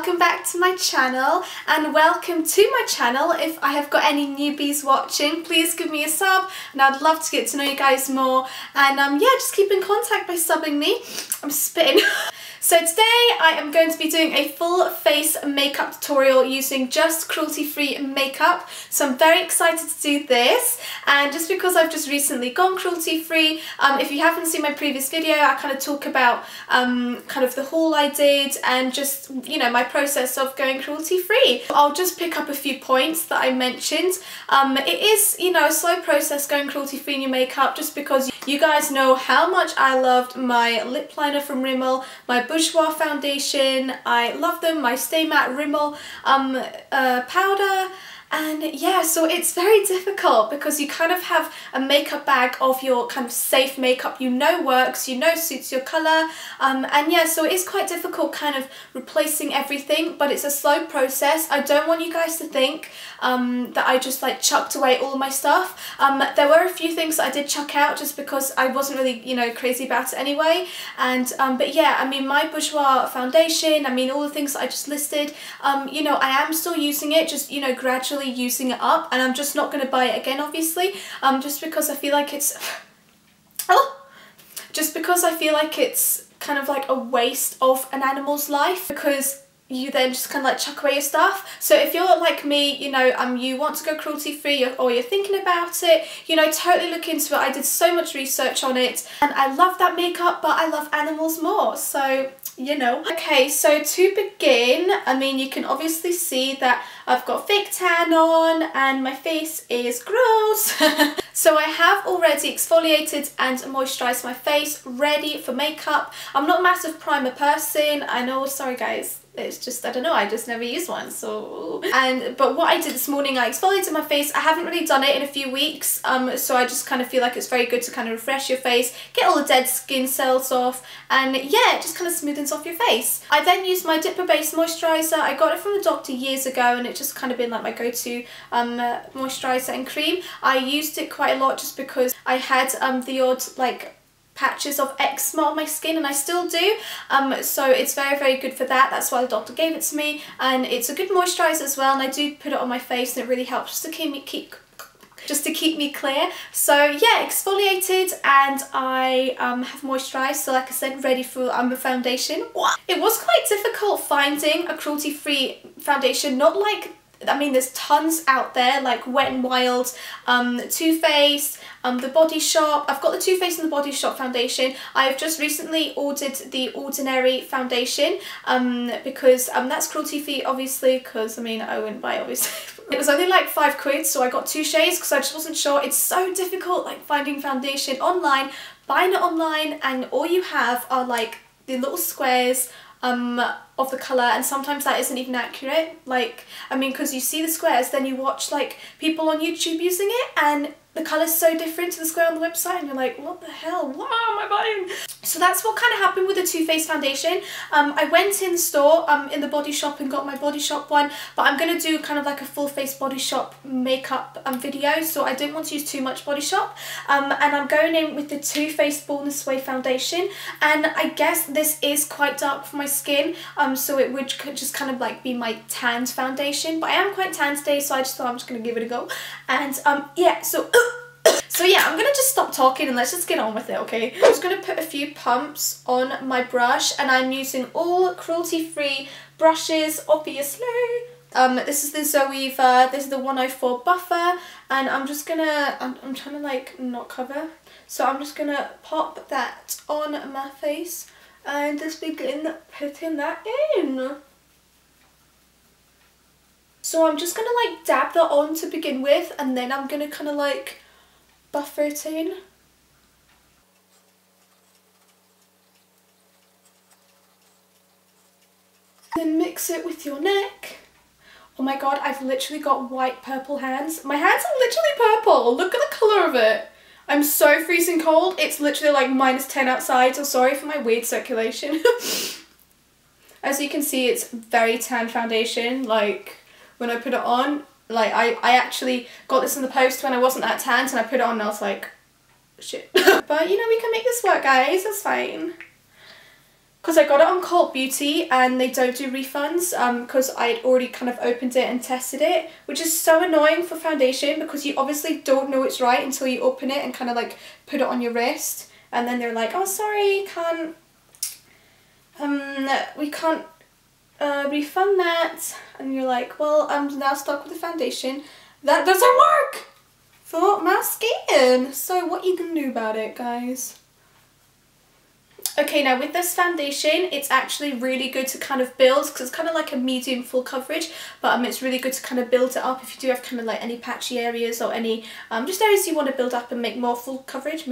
welcome back to my channel, and welcome to my channel. If I have got any newbies watching, please give me a sub and I'd love to get to know you guys more, and yeah, just keep in contact by subbing me. I'm spitting. So today I am going to be doing a full face makeup tutorial using just cruelty-free makeup. So I'm very excited to do this, and just because I've just recently gone cruelty-free, if you haven't seen my previous video, I kind of talk about kind of the haul I did and just, you know, my process of going cruelty-free. I'll just pick up a few points that I mentioned. It is, you know, a slow process going cruelty-free in your makeup, just because you guys know how much I loved my lip liner from Rimmel, my Bourjois foundation, I love them, my Stay Matte Rimmel powder. And yeah, so it's very difficult because you kind of have a makeup bag of your kind of safe makeup you know works, you know suits your colour, and yeah, so it is quite difficult kind of replacing everything, but it's a slow process. I don't want you guys to think that I just like chucked away all my stuff. There were a few things that I did chuck out just because I wasn't really, you know, crazy about it anyway, and but yeah, I mean, my Bourjois foundation, I mean, all the things that I just listed, you know, I am still using it, just, you know, gradually using it up, and I'm just not going to buy it again, obviously, just because I feel like it's just because I feel like it's kind of like a waste of an animal's life, because you then just kind of like chuck away your stuff. So if you're like me, you know, you want to go cruelty-free, or you're thinking about it, you know, totally look into it. I did so much research on it, and I love that makeup, but I love animals more, so you know. Okay, so to begin, I mean, you can obviously see that I've got fake tan on and my face is gross. So I have already exfoliated and moisturised my face, ready for makeup. I'm not a massive primer person, I know, sorry guys. It's just, I don't know, I just never use one, so... But what I did this morning, I exfoliated my face. I haven't really done it in a few weeks, so I just kind of feel like it's very good to kind of refresh your face, get all the dead skin cells off, and yeah, it just kind of smoothens off your face. I then used my Dipper Base moisturiser. I got it from the doctor years ago, and it just kind of been like my go-to moisturiser and cream. I used it quite a lot just because I had the odd, like, patches of eczema on my skin, and I still do, so it's very, very good for that. That's why the doctor gave it to me, and it's a good moisturiser as well, and I do put it on my face, and it really helps just to keep me clear. So yeah, exfoliated, and I have moisturised, so like I said, ready for the foundation. It was quite difficult finding a cruelty-free foundation, not like, I mean, there's tons out there, like Wet n Wild, Too Faced, The Body Shop. I've got the Too Faced and The Body Shop foundation. I've just recently ordered the Ordinary foundation, because that's cruelty-free, obviously, because, I mean, I wouldn't buy it, obviously. It was only like £5, so I got 2 shades because I just wasn't sure. It's so difficult, like, finding foundation online, buying it online, and all you have are, like, the little squares of the colour, and sometimes that isn't even accurate. Like, I mean, because you see the squares, then you watch like people on YouTube using it, and the colour's so different to the square on the website, and you're like, what the hell, what am I buying? So that's what kind of happened with the Too Faced foundation. I went in store in the Body Shop and got my Body Shop one, but I'm going to do kind of like a full face Body Shop makeup video, so I didn't want to use too much Body Shop, and I'm going in with the Too Faced Born This Way foundation, and I guess this is quite dark for my skin, so it would just kind of like be my tanned foundation, but I am quite tan today, so I just thought I'm just going to give it a go, and yeah, so yeah, I'm gonna just stop talking and let's just get on with it, okay? I'm just gonna put a few pumps on my brush, and I'm using all cruelty-free brushes, obviously. This is the Zoeva, this is the 104 Buffer, and I'm just gonna, I'm trying to like not cover, so I'm just gonna pop that on my face and just begin putting that in. So I'm just gonna like dab that on to begin with, and then I'm gonna kind of like buff it in. Then mix it with your neck. Oh my god, I've literally got white purple hands. My hands are literally purple. Look at the colour of it. I'm so freezing cold. It's literally like -10 outside, so sorry for my weird circulation. As you can see, it's very tan foundation. Like, when I put it on, like, I actually got this in the post when I wasn't that tanned, and I put it on and I was like, shit. But, you know, we can make this work, guys. That's fine. because I got it on Cult Beauty and they don't do refunds because I'd already kind of opened it and tested it, which is so annoying for foundation because you obviously don't know it's right until you open it and kind of like put it on your wrist, and then they're like, oh sorry, we can't refund that, and you're like, well, I'm now stuck with the foundation. That doesn't work for my skin, so what you can do about it, guys? Okay, now with this foundation, it's actually really good to kind of build, because it's kind of like a medium full coverage, but it's really good to kind of build it up if you do have kind of like any patchy areas or any just areas you want to build up and make more full coverage,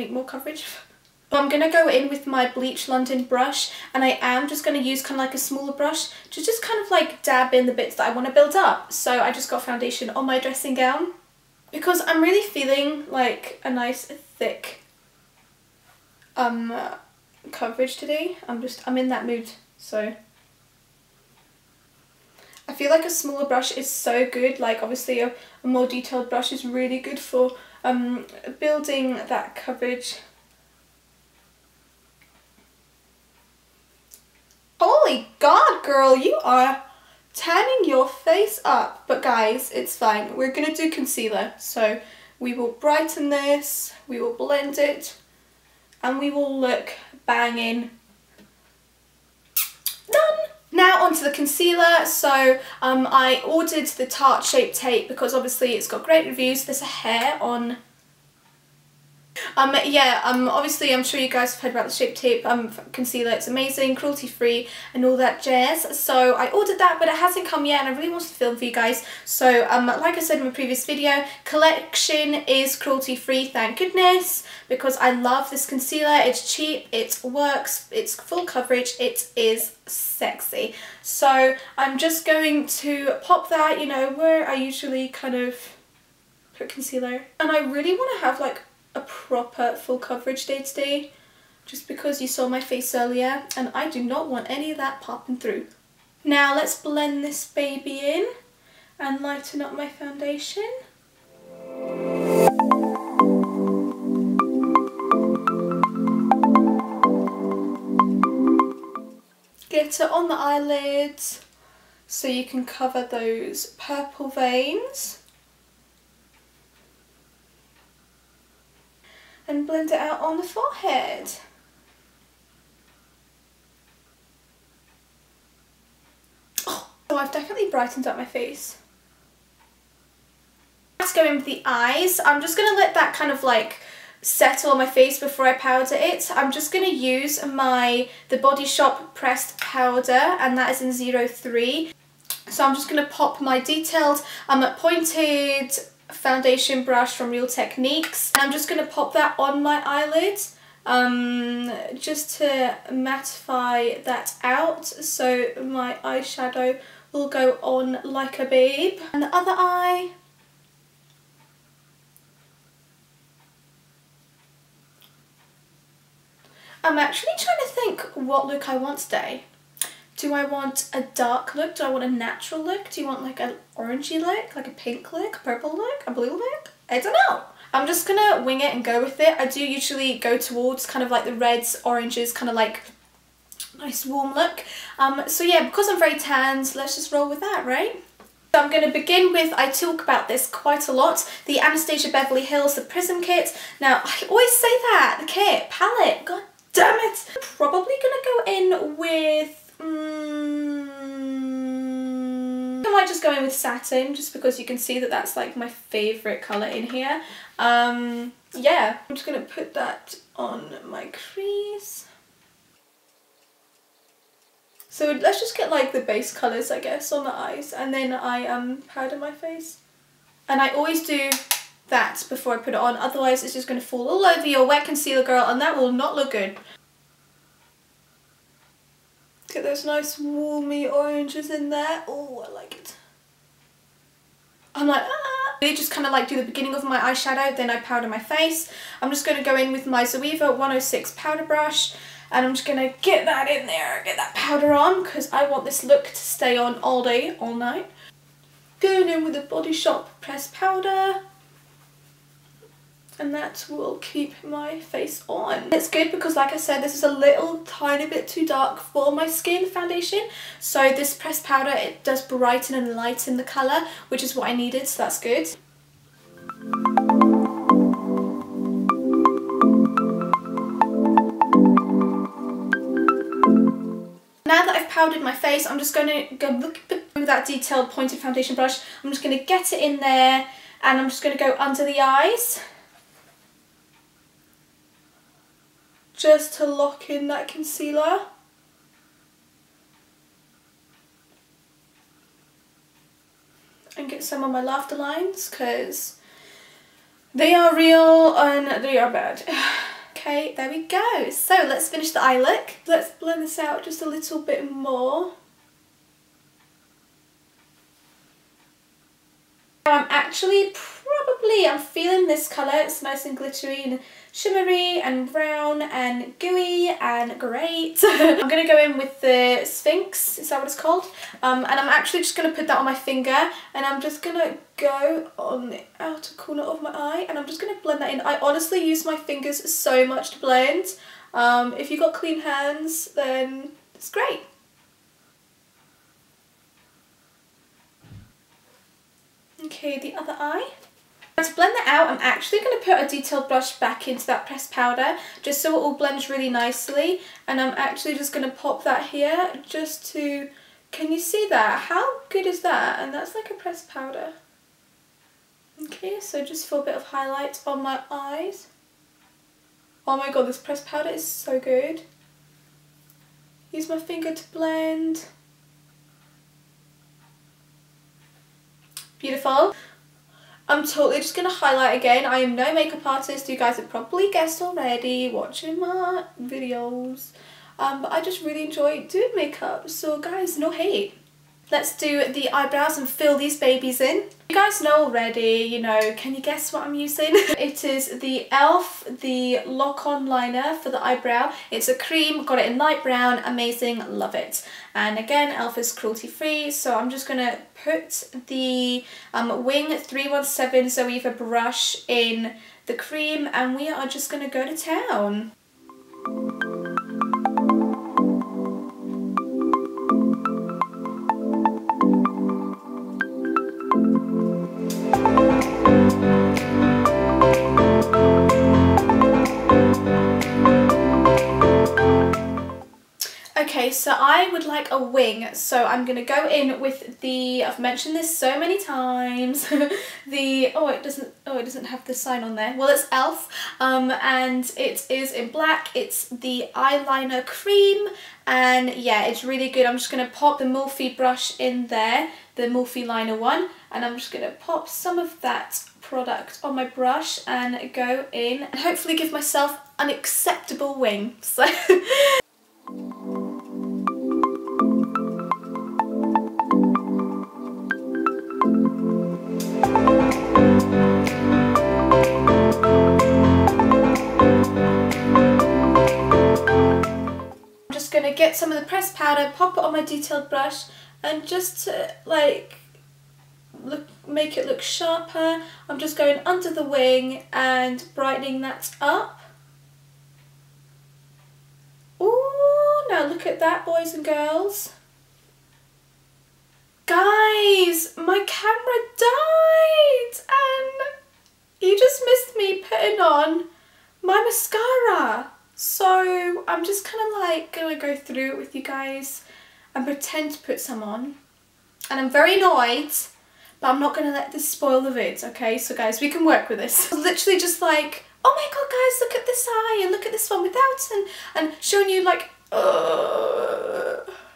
I'm going to go in with my Bleach London brush, and I am just going to use kind of like a smaller brush to just kind of like dab in the bits that I want to build up. So I just got foundation on my dressing gown because I'm really feeling like a nice thick coverage today. I'm in that mood, so I feel like a smaller brush is so good. Like obviously a more detailed brush is really good for building that coverage. Holy God, girl, you are tanning your face up. But guys, it's fine. We're gonna do concealer, so we will brighten this, we will blend it, and we will look banging. Done! Now onto the concealer. So I ordered the Tarte Shape Tape because obviously it's got great reviews. There's a hair on. Obviously I'm sure you guys have heard about the Shape Tape concealer. It's amazing, cruelty free and all that jazz. So I ordered that, but it hasn't come yet and I really wanted to film for you guys. So like I said in my previous video, collection is cruelty free, thank goodness, because I love this concealer. It's cheap, it works, it's full coverage, it is sexy. So I'm just going to pop that, you know, where I usually kind of put concealer. And I really want to have like a proper full coverage day today, just because you saw my face earlier and I do not want any of that popping through. Now let's blend this baby in and lighten up my foundation. Get it on the eyelids so you can cover those purple veins. And blend it out on the forehead. Oh, so I've definitely brightened up my face. Let's go in with the eyes. I'm just going to let that kind of like settle on my face before I powder it. I'm just going to use the Body Shop pressed powder, and that is in 03. So I'm just going to pop my detailed pointed foundation brush from Real Techniques, and I'm just going to pop that on my eyelid just to mattify that out so my eyeshadow will go on like a babe. And the other eye. I'm actually trying to think what look I want today. Do I want a dark look? Do I want a natural look? Do you want like an orangey look? Like a pink look? A purple look? A blue look? I don't know. I'm just gonna wing it and go with it. I do usually go towards kind of like the reds, oranges, kind of like nice warm look. So yeah, because I'm very tanned, let's just roll with that, right? So I'm going to begin with, I talk about this quite a lot, the Anastasia Beverly Hills, the Prism kit. Now, I always say that, the kit, palette, god damn it. I'm probably going to go in with I might just go in with satin, just because you can see that that's like my favourite colour in here. Yeah, I'm just going to put that on my crease. So let's just get like the base colours, I guess, on the eyes, and then I powder my face. And I always do that before I put it on, otherwise it's just going to fall all over your wet concealer, girl, and that will not look good. Get those nice warmy oranges in there. Oh, I like it. I'm like, ah! I just kind of like do the beginning of my eyeshadow, then I powder my face. I'm just going to go in with my Zoeva 106 powder brush, and I'm just going to get that in there, get that powder on, because I want this look to stay on all day, all night. Going in with the Body Shop pressed powder. and that will keep my face on. It's good because, like I said, this is a little tiny bit too dark for my skin foundation, so this pressed powder, it does brighten and lighten the colour, which is what I needed, so that's good. Now that I've powdered my face, I'm just going to go look with that detailed pointed foundation brush. I'm just going to get it in there, and I'm just going to go under the eyes, just to lock in that concealer. And get some on my laughter lines, because they are real and they are bad. Okay, there we go. So let's finish the eye look. Let's blend this out just a little bit more. I'm actually I'm feeling this colour. It's nice and glittery and shimmery and brown and gooey and great. I'm going to go in with the Sphinx, is that what it's called? And I'm actually just going to put that on my finger, and I'm just going to go on the outer corner of my eye, and I'm just going to blend that in. I honestly use my fingers so much to blend. If you've got clean hands, then it's great. Okay, the other eye. To blend that out, I'm actually going to put a detailed brush back into that pressed powder, just so it all blends really nicely, and I'm actually just going to pop that here, just to, can you see that? How good is that? And that's like a pressed powder. Okay, so just for a bit of highlight on my eyes. Oh my god, this pressed powder is so good. Use my finger to blend. Beautiful. I'm totally just going to highlight again. I am no makeup artist. You guys have probably guessed already watching my videos. But I just really enjoy doing makeup. So guys, no hate. Let's do the eyebrows and fill these babies in. You guys know already, you know, can you guess what I'm using? It is the e.l.f. the lock-on liner for the eyebrow. It's a cream, got it in light brown, amazing, love it. And again, e.l.f. is cruelty free, so I'm just gonna put the Wing 317 Zoeva brush in the cream, and we are just gonna go to town. Okay, so I would like a wing, so I'm going to go in with the, I've mentioned this so many times, the, it doesn't have the sign on there, well it's e.l.f. And it is in black, it's the eyeliner cream, and yeah, it's really good. I'm just going to pop the Morphe brush in there, the Morphe liner one, and I'm just going to pop some of that product on my brush and go in, and hopefully give myself an acceptable wing. So gonna get some of the pressed powder, pop it on my detailed brush, and just to like make it look sharper, I'm just going under the wing and brightening that up. Ooh, now look at that, boys and girls. Guys, my camera died and you just missed me putting on my mascara. So I'm just kind of like gonna go through it with you guys and pretend to put some on. And I'm very annoyed, but I'm not gonna let this spoil the vid, okay? So guys, we can work with this. Literally just like, oh my god guys, look at this eye and look at this one without, and showing you like,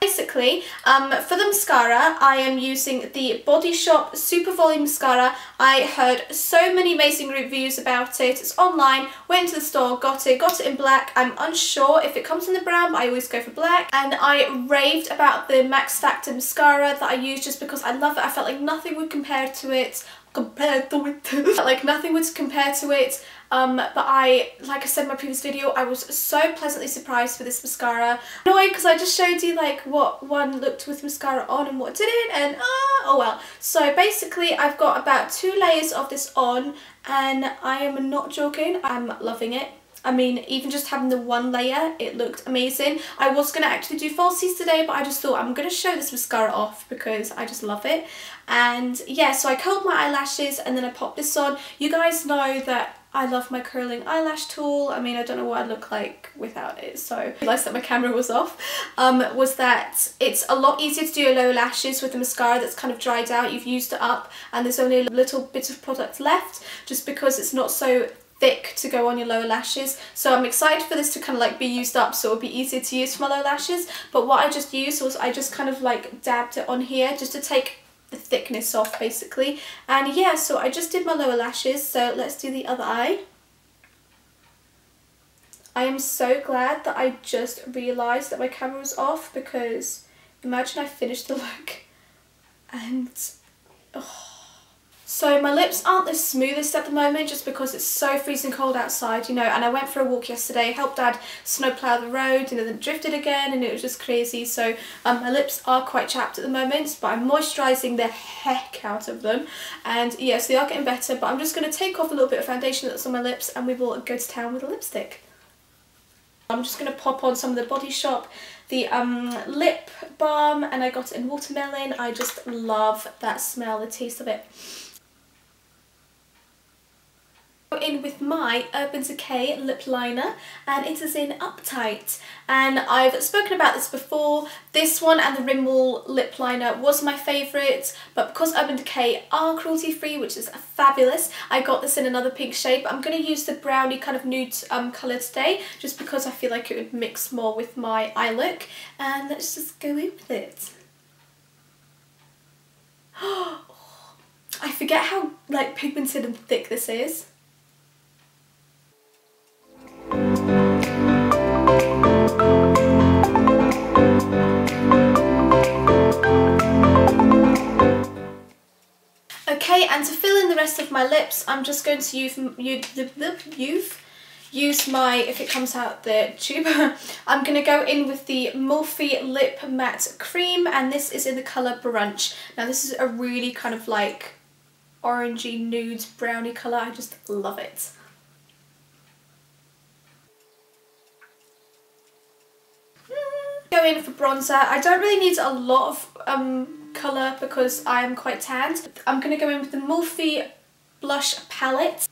Basically, for the mascara, I am using the Body Shop Super Volume Mascara. I heard so many amazing reviews about it. It's online, went to the store, got it in black. I'm unsure if it comes in the brown, but I always go for black. And I raved about the Max Factor mascara that I use just because I love it. I felt like nothing would compare to it. Like nothing would compare to it. but like I said in my previous video, I was so pleasantly surprised for this mascara. Annoyed because I just showed you like what one looked with mascara on and what didn't, and oh well. So basically I've got about 2 layers of this on, and I am not joking, I'm loving it. I mean, even just having the 1 layer, it looked amazing. I was going to actually do falsies today, but I just thought I'm going to show this mascara off because I just love it. And yeah, so I curled my eyelashes and then I popped this on. You guys know that I love my curling eyelash tool. I mean, I don't know what I'd look like without it, so I realised that my camera was off. Was that it's a lot easier to do your lower lashes with the mascara that's kind of dried out. You've used it up and there's only a little bit of product left, just because it's not so thick to go on your lower lashes. So I'm excited for this to kind of like be used up, so it'll be easier to use for my lower lashes. But what I just used was I just kind of like dabbed it on here just to take the thickness off basically. And yeah, so I just did my lower lashes, so let's do the other eye. I am so glad that I just realised that my camera was off, because imagine I finished the look and oh. So my lips aren't the smoothest at the moment just because it's so freezing cold outside, you know, and I went for a walk yesterday, helped Dad snowplow the road, and then it drifted again and it was just crazy. So my lips are quite chapped at the moment, but I'm moisturising the heck out of them. And yes, yeah, so they are getting better, but I'm just going to take off a little bit of foundation that's on my lips and we will go to town with a lipstick. I'm just going to pop on some of the Body Shop, the lip balm, and I got it in watermelon. I just love that smell, the taste of it. In with my Urban Decay lip liner, and it is in Uptight, and I've spoken about this before. This one and the Rimmel lip liner was my favourite, but because Urban Decay are cruelty free, which is fabulous, I got this in another pink shade. But I'm going to use the brownie kind of nude colour today, just because I feel like it would mix more with my eye look. And let's just go in with it. I forget how like pigmented and thick this is. Okay, and to fill in the rest of my lips, I'm just going to use my, if it comes out the tube, I'm going to go in with the Morphe Lip Matte Cream, and this is in the colour Brunch. Now this is a really kind of like orangey nude brownie colour, I just love it. Go in for bronzer. I don't really need a lot of colour because I am quite tanned. I'm going to go in with the Morphe Blush Palette.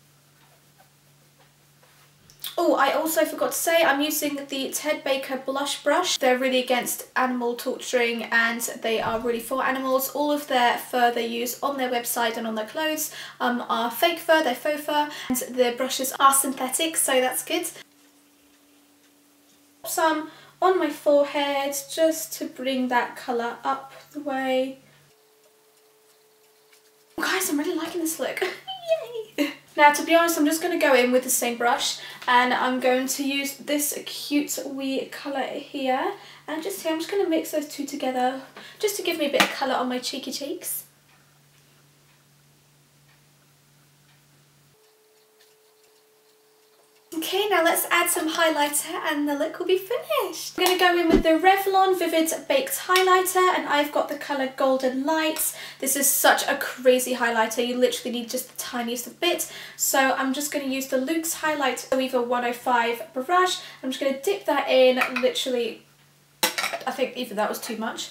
Oh, I also forgot to say I'm using the Ted Baker Blush Brush. They're really against animal torturing and they are really for animals. All of their fur they use on their website and on their clothes are fake fur, they're faux fur, and the brushes are synthetic, so that's good. Some on my forehead just to bring that colour up the way. Guys, I'm really liking this look. Yay! Now, to be honest, I'm just going to go in with the same brush and I'm going to use this cute wee colour here, and just here I'm just going to mix those two together just to give me a bit of colour on my cheeky cheeks. Okay, now let's add some highlighter and the look will be finished. I'm going to go in with the Revlon Vivid Baked Highlighter, and I've got the colour Golden Lights. This is such a crazy highlighter, you literally need just the tiniest of bit. So I'm just going to use the Luxe Highlight Zoeva 105 brush. I'm just going to dip that in, literally, I think even that was too much.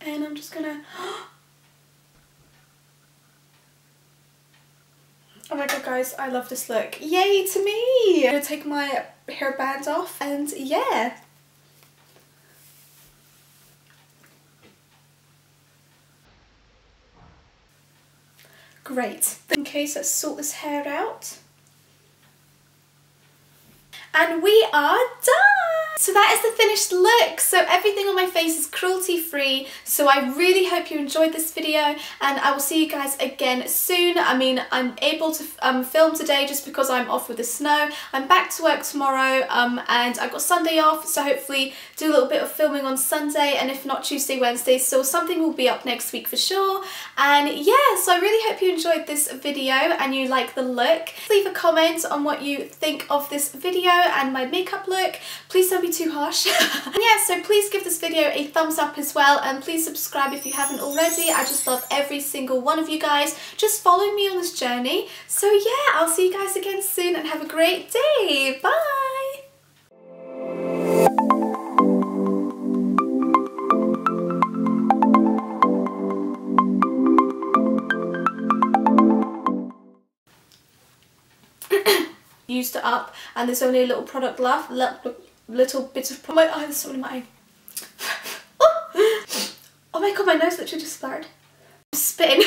And I'm just going to... Oh my god guys, I love this look. Yay to me! I'm gonna take my hairband off and yeah. Great. Okay, so let's sort this hair out. And we are done! So that is the finished look. So everything on my face is cruelty free. So I really hope you enjoyed this video, and I will see you guys again soon. I mean, I'm able to film today just because I'm off with the snow. I'm back to work tomorrow, and I've got Sunday off, so hopefully do a little bit of filming on Sunday, and if not Tuesday, Wednesday, so something will be up next week for sure. And yeah, so I really hope you enjoyed this video and you like the look. Leave a comment on what you think of this video and my makeup look. Please don't be too harsh. And yeah, so please give this video a thumbs up as well, and please subscribe if you haven't already. I just love every single one of you guys. Just follow me on this journey. So yeah, I'll see you guys again soon, and have a great day. Bye! Used it up, and there's only a little product left. Little bit of my eye. There's something in my eye. Oh my god, my nose literally just spluttered. I'm spitting